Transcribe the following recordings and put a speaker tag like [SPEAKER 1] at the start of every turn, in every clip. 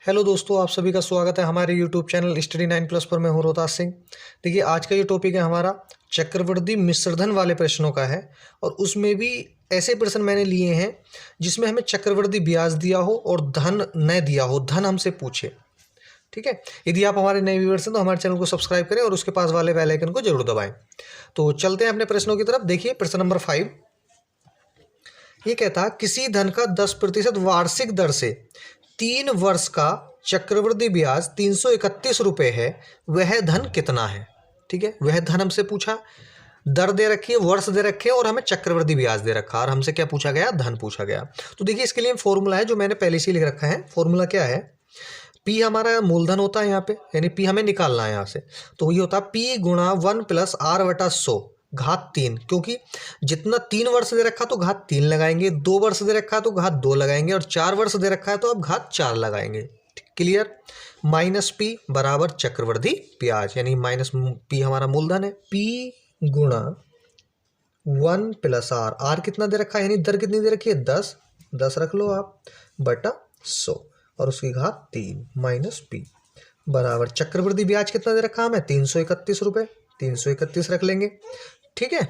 [SPEAKER 1] Hello दोस्तों, आप सभी का स्वागत है हमारे यूट्यूब चैनल स्टडी 9+ पर। मैं हूं रोहतास सिंह। देखिए, आज का ये टॉपिक है हमारा चक्रवृद्धि मिश्रधन वाले प्रश्नों का है। और उसमें भी ऐसे प्रश्न मैंने लिए हैं जिसमें हमें चक्रवृद्धि ब्याज दिया हो और धन न दिया हो, धन हमसे पूछे। ठीक है। यदि आप हमारे नए व्यूअर्स हैं तो हमारे चैनल को सब्सक्राइब करें और उसके पास वाले बेल आइकन को जरूर दबाएं। तो चलते हैं अपने प्रश्नों की तरफ। देखिए, प्रश्न नंबर 5 ये कहता है, किसी धन का 10% वार्षिक दर से 3 वर्ष का चक्रवृद्धि ब्याज 331 रुपये है, वह धन कितना है। ठीक है, वह धन हमसे पूछा, दर दे रखी है, वर्ष दे रखे हैं और हमें चक्रवृद्धि ब्याज दे रखा है और हमसे क्या पूछा गया, धन पूछा गया। तो देखिए, इसके लिए फॉर्मूला है जो मैंने पहले से लिख रखा है। फॉर्मूला क्या है, पी हमारा मूलधन होता है यहाँ पे, यानी पी हमें निकालना है यहाँ से। तो ये होता है पी गुणा 1+r/100 घात 3, क्योंकि जितना 3 वर्ष दे रखा तो घात 3 लगाएंगे, 2 वर्ष दे रखा है तो घात 2 लगाएंगे और 4 वर्ष दे रखा है तो अब घात 4 लगाएंगे। क्लियर। माइनस पी बराबर चक्रवृद्धि ब्याज, यानी माइनस पी हमारा मूलधन है, पी गुणा 1+r, आर कितना दे रखा है, यानी दर कितनी दे रखी है, 10 रख लो आप, बटा 100 और उसकी घात 3 माइनस पी बराबर चक्रवृद्धि ब्याज कितना दे रखा हमें, 331 रुपये, 331 रख लेंगे। ठीक है।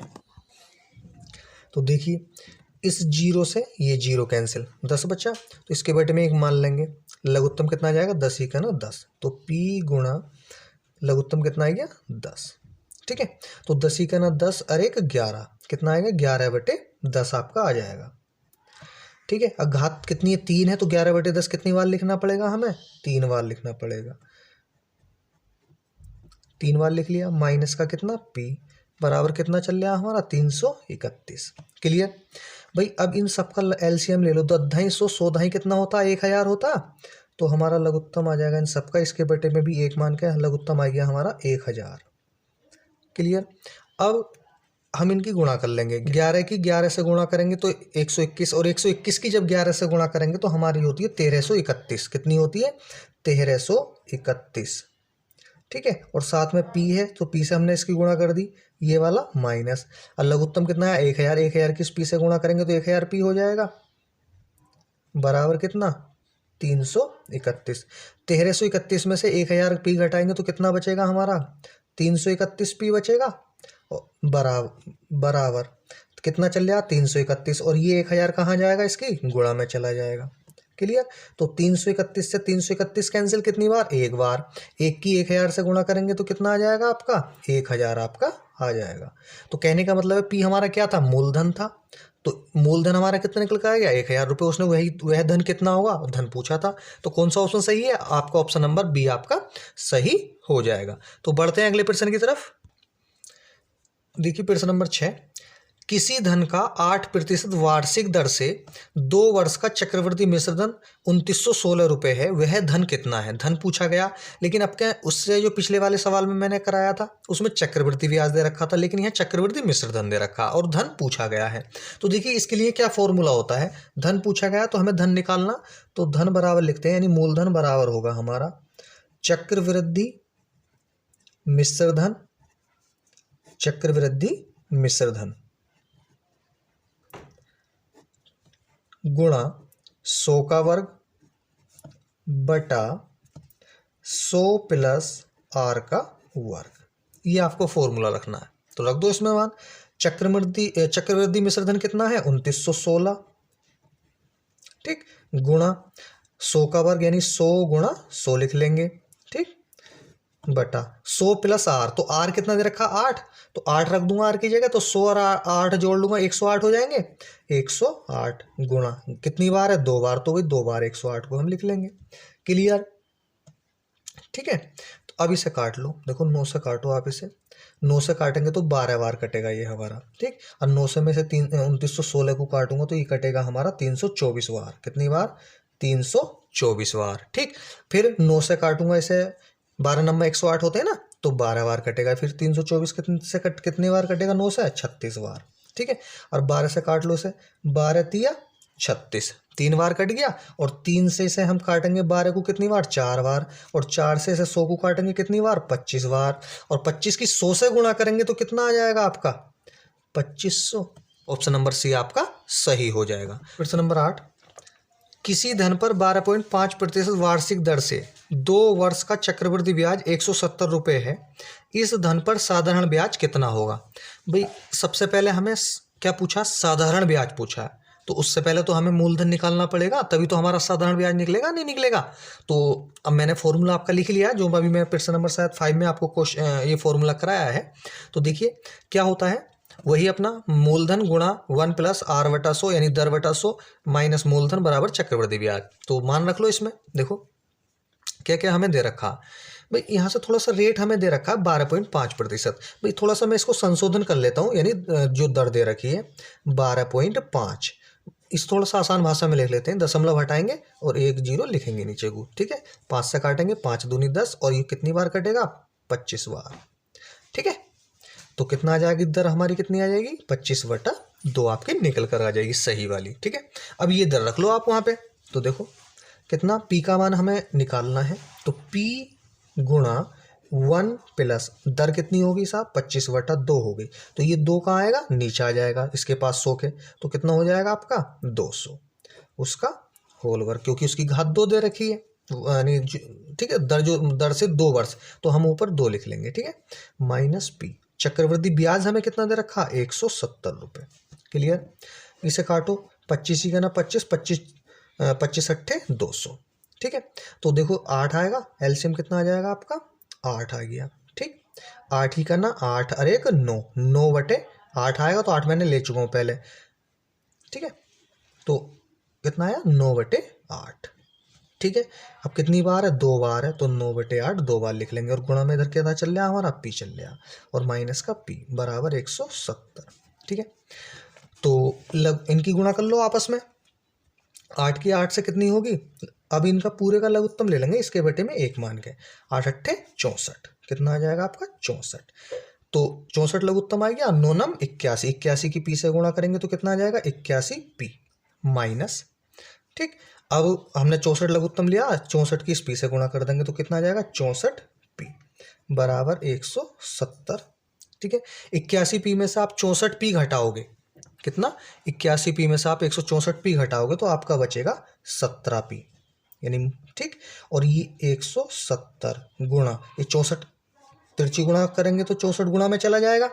[SPEAKER 1] तो देखिए, इस जीरो से ये जीरो कैंसिल, 10 बचा, तो इसके बेटे में एक मान लेंगे, लघुत्तम कितना आ जाएगा, 10 ही का ना 10, तो पी गुणा लघुत्तम कितना आ गया, 10। ठीक है, तो 10 ही का ना 10 और एक 11, कितना आएगा, 11/10 आपका आ जाएगा। ठीक है, अब घात कितनी है, 3 है, तो 11/10 कितनी बार लिखना पड़ेगा हमें, 3 बार लिखना पड़ेगा। 3 बार लिख लिया, माइनस का कितना, पी बराबर कितना चल रहा हमारा, 331। क्लियर भाई। अब इन सबका एलसीएम ले लो, 10 100 100 कितना होता है, 1000 होता, तो हमारा लघुत्तम आ जाएगा इन सबका, इसके बटे में भी एक मान के लघुत्तम आ गया हमारा 1000। क्लियर। अब हम इनकी गुणा कर लेंगे, 11 की 11 से गुणा करेंगे तो 121, और 121 की जब 11 से गुणा करेंगे तो हमारी होती है 1331। कितनी होती है, 1331। ठीक है, और साथ में पी है तो पी से हमने इसकी गुणा कर दी, ये वाला माइनस, और लघुत्तम कितना है, 1000, 1000 की पी से गुणा करेंगे तो 1000 पी हो जाएगा, बराबर कितना, 331। 1331 में से 1000 पी घटाएंगे तो कितना बचेगा हमारा, 331 पी बचेगा, बराबर कितना चल रहा, 331, और ये 1000 कहाँ जाएगा, इसकी गुणा में चला जाएगा। क्लियर। तो 331 से 331 कैंसिल कितनी बार, एक बार, एक की 1000 से गुणा करेंगे तो कितना आ जाएगा आपका, 1000 आपका आ जाएगा। तो कहने का मतलब है पी हमारा क्या था, मूलधन था, तो मूलधन हमारा कितना निकल कर आ गया, 1000 रुपये। उसने वह धन कितना होगा, धन पूछा था, तो कौन सा ऑप्शन सही है आपका, ऑप्शन नंबर बी आपका सही हो जाएगा। तो बढ़ते हैं अगले प्रश्न की तरफ। देखिए, प्रश्न नंबर 6, किसी धन का 8% वार्षिक दर से 2 वर्ष का चक्रवृद्धि मिश्रधन 2916 रुपये है, वह धन कितना है, धन पूछा गया। लेकिन अब क्या, उससे जो पिछले वाले सवाल में मैंने कराया था उसमें चक्रवृद्धि ब्याज दे रखा था, लेकिन यहाँ चक्रवृद्धि मिश्रधन दे रखा और धन पूछा गया है। तो देखिए, इसके लिए क्या फॉर्मूला होता है, धन पूछा गया तो हमें धन निकालना, तो धन बराबर लिखते हैं, यानी मूलधन बराबर होगा हमारा चक्रवृद्धि मिश्रधन, चक्रवृद्धि मिश्रधन गुणा 100 का वर्ग बटा 100 प्लस आर का वर्ग। ये आपको फॉर्मूला रखना है, तो रख दो इसमें मान। चक्रवृद्धि मिश्रधन कितना है, 2916। ठीक, गुणा 100 का वर्ग, यानी 100 गुणा 100 लिख लेंगे। ठीक, बटा 100 प्लस आर, तो आर कितना दे रखा, 8, तो 8 रख दूंगा आर की जगह, तो 100 और 8 जोड़ लूंगा, 108 हो जाएंगे। 108 गुणा कितनी बार है, 2 बार, तो वही 2 बार 108 को हम लिख लेंगे। क्लियर। ठीक है, तो अब इसे काट लो, देखो 9 से काटो आप इसे, 9 से काटेंगे तो 12 बार कटेगा ये हमारा। ठीक, और 9 से में से 2916 को काटूंगा तो ये कटेगा हमारा 324 बार। कितनी बार, 324 बार। ठीक, फिर 9 से काटूंगा इसे, 12 नंबर 108 होते हैं ना, तो 12 बार कटेगा, फिर 324 कितनी बार कटेगा, 9 से 36 बार। ठीक है, और 12 से काट लो इसे, 12 तिया 36, 3 बार कट गया, और 3 से इसे हम काटेंगे 12 को कितनी बार, 4 बार, और 4 से इसे 100 को काटेंगे कितनी बार, 25 बार, और 25 की 100 से गुणा करेंगे तो कितना आ जाएगा आपका, 2500। ऑप्शन नंबर सी आपका सही हो जाएगा। प्रश्न नंबर 8, किसी धन पर 12.5% वार्षिक दर से 2 वर्ष का चक्रवृद्धि ब्याज 170 रुपये है। इस धन पर साधारण ब्याज कितना होगा? भाई सबसे पहले हमें क्या पूछा? साधारण ब्याज पूछा है। तो उससे पहले तो हमें मूलधन निकालना पड़ेगा, तभी तो हमारा साधारण ब्याज निकलेगा, नहीं निकलेगा। तो अब मैंने फॉर्मूला आपका लिख लिया है, जो अभी मैं प्रश्न नंबर शायद 5 में आपको ये फॉर्मूला कराया है। तो देखिए क्या होता है, वही अपना मूलधन गुणा 1 प्लस आर बटा 100 यानी दर बटा 100 माइनस मूलधन बराबर चक्रवृद्धि ब्याज। तो मान रख लो इसमें, देखो क्या क्या हमें दे रखा भाई, यहाँ से थोड़ा सा रेट हमें दे रखा है 12.5%। भाई थोड़ा सा मैं इसको संशोधन कर लेता हूँ, यानी जो दर दे रखी है 12.5, इस थोड़ा सा आसान भाषा में लिख लेते हैं। दशमलव हटाएंगे और 1 0 लिखेंगे नीचे को, ठीक है। 5 से काटेंगे, 5 दूनी 10, और ये कितनी बार कटेगा? 25 बार, ठीक है। तो कितना आ जाएगी दर हमारी, कितनी आ जाएगी? 25/2 आपकी निकल कर आ जाएगी सही वाली, ठीक है। अब ये दर रख लो आप वहाँ पे। तो देखो कितना पी का मान हमें निकालना है, तो पी गुणा 1 प्लस दर कितनी होगी साहब? 25/2 हो गई। तो ये 2 कहाँ आएगा? नीचे आ जाएगा, इसके पास 100 के, तो कितना हो जाएगा आपका? 200 उसका होल वर्ग, क्योंकि उसकी घात 2 दे रखी है, यानी ठीक है। दर से 2 वर्ष, तो हम ऊपर 2 लिख लेंगे, ठीक है। माइनस पी चक्रवृद्धि ब्याज हमें कितना दे रखा? 170 रुपये। क्लियर? इसे काटो, 25 ही का ना 25, 25 अट्ठे 200, ठीक है। तो देखो 8 आएगा, एलसीएम कितना आ जाएगा आपका? 8 आ गया, ठीक। 8 ही का ना 8 अरे 9, 9/8 आएगा, तो 8 मैंने ले चुका हूँ पहले, ठीक है। तो कितना आया? 9/8, ठीक है। अब कितनी बार है? 2 बार है, तो 9/8 2 बार लिख लेंगे, और गुणा में इधर क्या था चल रहा हमारा? पी चल रहा, और माइनस का पी बराबर 170, ठीक है। तो इनकी गुणा कर लो आपस में, 8 की 8 से कितनी होगी? अब इनका पूरे का लघुत्तम ले लेंगे, इसके बटे में 1 मान के, 8 अट्ठे 64, कितना आ जाएगा आपका? 64। तो 64 लघुत्तम आ गया, 9 9 81, 81 की पी से गुणा करेंगे तो कितना आ जाएगा? 81 पी माइनस, ठीक। अब हमने 64 लघुत्तम लिया, 64 की इस पी से गुणा कर देंगे तो कितना आ जाएगा? 64 पी बराबर 170, ठीक है। 81 पी में से आप 64 पी घटाओगे, कितना? 81 पी में से आप 164 पी घटाओगे तो आपका बचेगा 17 पी, यानी ठीक। और ये 170 गुणा ये 64, तिरछी गुणा करेंगे तो 64 गुणा में चला जाएगा,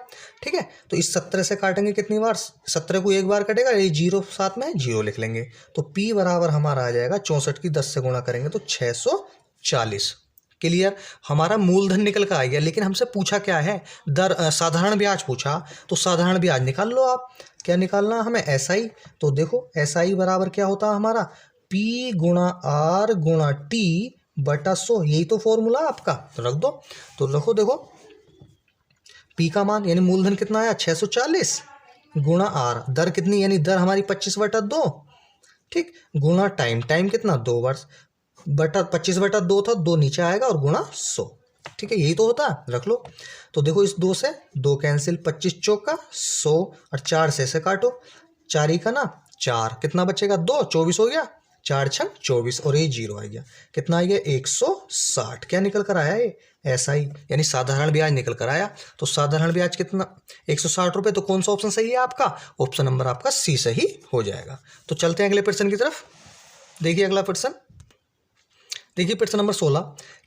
[SPEAKER 1] ठीक है। तो इस 17 से काटेंगे कितनी बार? 17 को 1 बार कटेगा, ये 0 साथ में 0 लिख लेंगे, तो P बराबर हमारा आ जाएगा 64 की 10 से गुणा करेंगे तो 640। क्लियर? हमारा मूलधन निकल कर आ गया, लेकिन हमसे पूछा क्या है? दर साधारण ब्याज पूछा, तो साधारण ब्याज निकाल लो आप। क्या निकालना हमें? SI। तो देखो SI बराबर क्या होता है हमारा? P गुणा R गुणा T बटा 100, यही तो फॉर्मूला आपका, तो रख दो। तो रखो, देखो पी का मान यानी मूलधन कितना आया? 640 गुणा आर, दर कितनी यानी दर हमारी 25/2, ठीक, गुणा टाइम कितना? 2 वर्ष, बटा 25/2 था, 2 नीचे आएगा और गुणा 100, ठीक है, यही तो होता है, रख लो। तो देखो इस 2 से 2 कैंसिल, 25 चौका 100, और 4 से काटो, 4 ही का ना 4, कितना बचेगा? 2, 24 हो गया, 4 6 24, और ये 0 आ गया, कितना आ गया? 160। क्या निकल कर आया? ये SI यानी साधारण ब्याज निकल कर आया। तो साधारण ब्याज कितना? 160 रुपये। तो कौन सा ऑप्शन सही है आपका? ऑप्शन नंबर आपका सी सही हो जाएगा। तो चलते हैं अगले प्रश्न की तरफ। देखिए अगला प्रश्न, देखिए प्रश्न नंबर 16,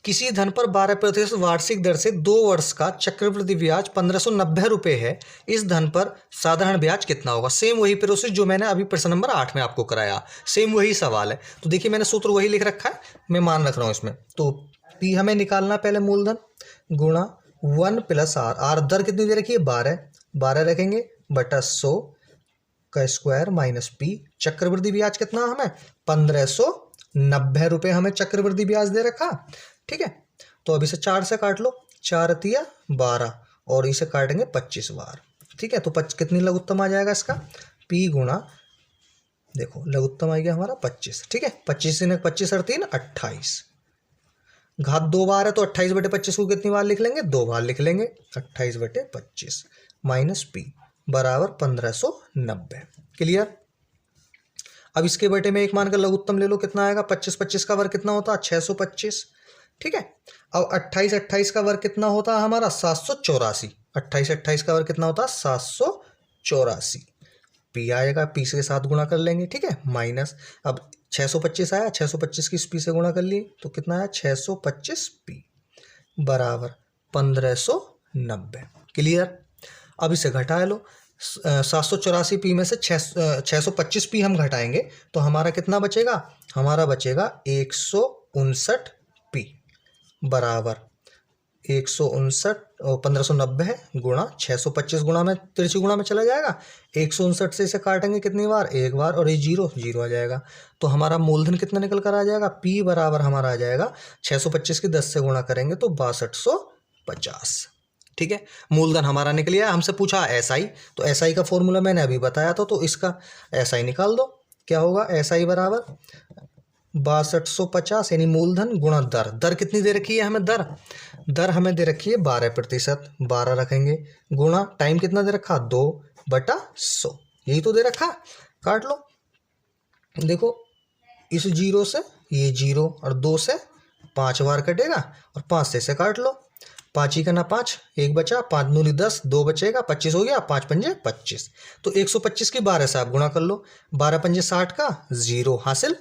[SPEAKER 1] किसी धन पर 12% वार्षिक दर से 2 वर्ष का चक्रवृद्धि ब्याज 1590 रुपये है। इस धन पर साधारण ब्याज कितना होगा? सेम वही प्रोसेस जो मैंने अभी प्रश्न नंबर 8 में आपको कराया, सेम वही सवाल है। तो देखिए मैंने सूत्र वही लिख रखा है, मैं मान रख रहा हूँ इसमें। तो पी हमें निकालना, पहले मूलधन गुणा 1 प्लस आर, आर दर कितनी दे रखी है? 12 रखेंगे बटा 100 का स्क्वायर माइनस पी, चक्रवृद्धि ब्याज कितना हमें? 1590 रुपये हमें चक्रवृद्धि ब्याज दे रखा, ठीक है। तो अब इसे 4 से काट लो, 4 तिया 12, और इसे काटेंगे 25 बार, ठीक है। तो कितनी लघुत्तम आ जाएगा इसका? P गुणा, देखो लघुत्तम आ गया हमारा 25, ठीक है। 25 ने 25 और 3 28, घात 2 बार है तो 28/25 को कितनी बार लिख लेंगे? 2 बार लिख लेंगे, 28/25 माइनस पी बराबर 1590। क्लियर? अब इसके बटे में 1 मानकर लघुत्तम ले लो, कितना आएगा? 25 का वर्ग कितना होता है? 625, ठीक है। अब 28 का वर्ग कितना होता है हमारा? 784। 28 का वर्ग कितना होता है? 784, पी आएगा, पी से 7 गुणा कर लेंगे, ठीक है, माइनस अब 625 आया, 625 की पी से गुणा कर लिए तो कितना आया 625 पी बराबर 1590। क्लियर। अब इसे घटा लो, 784 पी में से 625 पी हम घटाएंगे तो हमारा कितना बचेगा, हमारा बचेगा 159 पी बराबर 159 और 1590 है गुणा 625 गुणा में तिरछी गुणा में चला जाएगा, 159 से इसे काटेंगे कितनी बार, एक बार, और ये जीरो जीरो आ जाएगा। तो हमारा मूलधन कितना निकल कर आ जाएगा, पी बराबर हमारा आ जाएगा 625 की 10 से गुणा करेंगे तो 6250। ठीक है, मूलधन हमारा निकल गया। हमसे पूछा एसआई, तो एसआई का फॉर्मूला मैंने अभी बताया था, तो इसका एसआई निकाल दो। क्या होगा, एसआई बराबर 6250 यानी मूलधन गुणा दर। दर कितनी दे रखी है हमें, दर हमें दे रखी है 12%, 12 रखेंगे, गुणा टाइम कितना दे रखा 2/100, यही तो दे रखा। काट लो, देखो इस जीरो से ये जीरो और 2 से 5 बार कटेगा और 5 से इसे काट लो, 5 ही का ना 5, 1 बचा, 5 दूनी 10, 2 बचेगा, 25 हो गया, 5 पंजे 25। तो 125 की 12 से आप गुणा कर लो, 12 पंजे 60 का, जीरो हासिल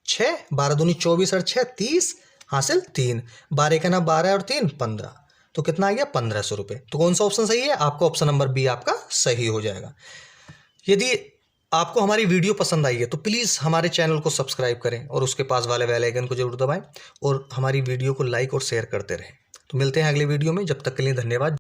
[SPEAKER 1] 6, 12 दूनी 24 और 6 30 हासिल 3, 12 का ना 12 और 3 15, तो कितना आ गया 1500 रुपये। तो कौन सा ऑप्शन सही है, आपका ऑप्शन नंबर बी आपका सही हो जाएगा। यदि आपको हमारी वीडियो पसंद आई है तो प्लीज़ हमारे चैनल को सब्सक्राइब करें और उसके पास वाले बेल आइकन को जरूर दबाएं और हमारी वीडियो को लाइक और शेयर करते रहें। तो मिलते हैं अगले वीडियो में, जब तक के लिए धन्यवाद।